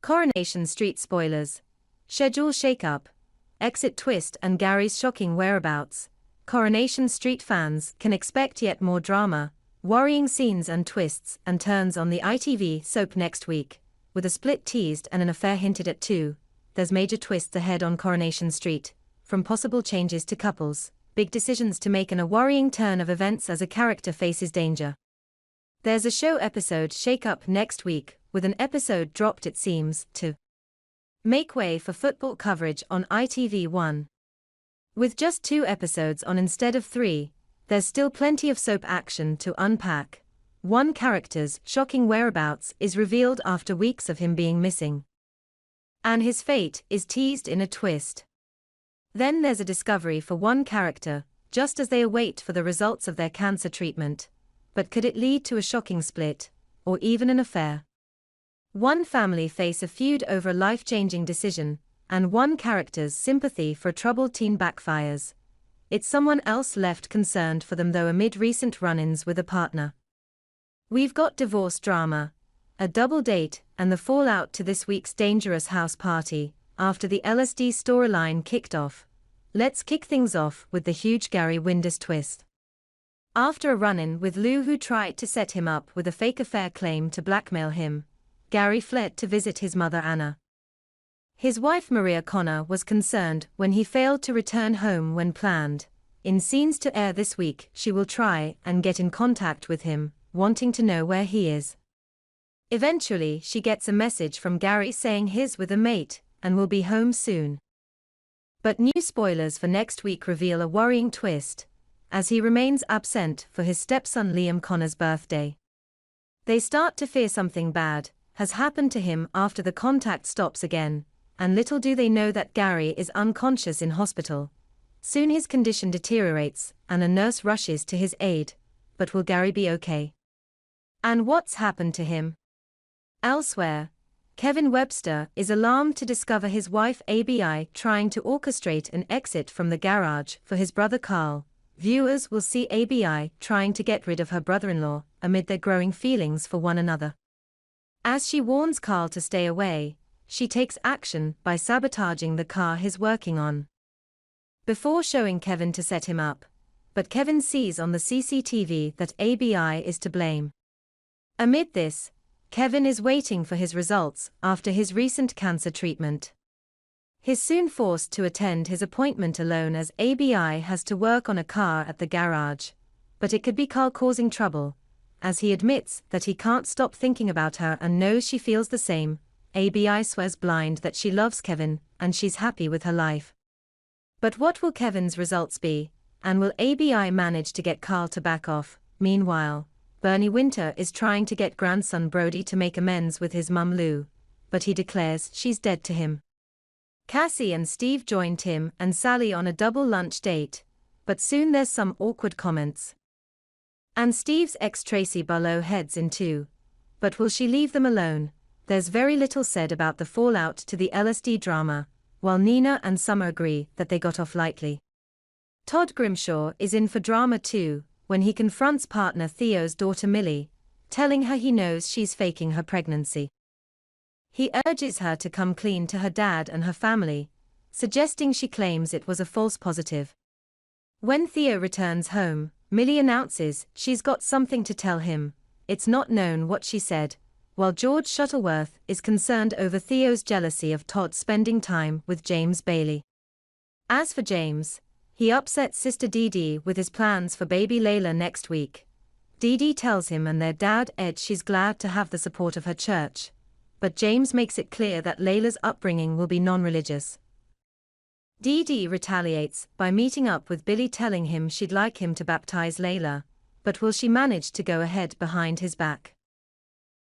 Coronation Street spoilers. Schedule shakeup. Exit twist and Gary's shocking whereabouts. Coronation Street fans can expect yet more drama, worrying scenes and twists and turns on the ITV soap next week. With a split teased and an affair hinted at too, there's major twists ahead on Coronation Street, from possible changes to couples, big decisions to make and a worrying turn of events as a character faces danger. There's a show episode shake-up next week, with an episode dropped it seems, to make way for football coverage on ITV1. With just 2 episodes on instead of 3, there's still plenty of soap action to unpack. One character's shocking whereabouts is revealed after weeks of him being missing, and his fate is teased in a twist. Then there's a discovery for one character, just as they await for the results of their cancer treatment. But could it lead to a shocking split, or even an affair? One family face a feud over a life-changing decision, and one character's sympathy for a troubled teen backfires. It's someone else left concerned for them though amid recent run-ins with a partner. We've got divorce drama, a double date, and the fallout to this week's dangerous house party, after the LSD storyline kicked off. Let's kick things off with the huge Gary Windus twist. After a run-in with Lou who tried to set him up with a fake affair claim to blackmail him, Gary fled to visit his mother Anna. His wife Maria Connor was concerned when he failed to return home when planned. In scenes to air this week, she will try and get in contact with him, wanting to know where he is. Eventually, she gets a message from Gary saying he's with a mate and will be home soon. But new spoilers for next week reveal a worrying twist, as he remains absent for his stepson Liam Connor's birthday. They start to fear something bad has happened to him after the contact stops again, and little do they know that Gary is unconscious in hospital. Soon his condition deteriorates, and a nurse rushes to his aid. But will Gary be okay? And what's happened to him? Elsewhere, Kevin Webster is alarmed to discover his wife ABI trying to orchestrate an exit from the garage for his brother Carl. Viewers will see ABI trying to get rid of her brother-in-law amid their growing feelings for one another. As she warns Carl to stay away, she takes action by sabotaging the car he's working on, before showing Kevin to set him up. But Kevin sees on the CCTV that ABI is to blame. Amid this, Kevin is waiting for his results after his recent cancer treatment. He's soon forced to attend his appointment alone as ABI has to work on a car at the garage. But it could be Carl causing trouble, as he admits that he can't stop thinking about her and knows she feels the same. ABI swears blind that she loves Kevin and she's happy with her life. But what will Kevin's results be, and will ABI manage to get Carl to back off? Meanwhile, Bernie Winter is trying to get grandson Brody to make amends with his mum Lou, but he declares she's dead to him. Cassie and Steve join Tim and Sally on a double lunch date, but soon there's some awkward comments. And Steve's ex Tracy Barlow heads in too. But will she leave them alone? There's very little said about the fallout to the LSD drama, while Nina and Summer agree that they got off lightly. Todd Grimshaw is in for drama too, when he confronts partner Theo's daughter Millie, telling her he knows she's faking her pregnancy. He urges her to come clean to her dad and her family, suggesting she claims it was a false positive. When Theo returns home, Millie announces she's got something to tell him. It's not known what she said, while George Shuttleworth is concerned over Theo's jealousy of Todd spending time with James Bailey. As for James, he upsets sister Dee Dee with his plans for baby Layla next week. Dee Dee tells him and their dad Ed she's glad to have the support of her church, but James makes it clear that Layla's upbringing will be non-religious. Dee Dee retaliates by meeting up with Billy telling him she'd like him to baptize Layla, but will she manage to go ahead behind his back?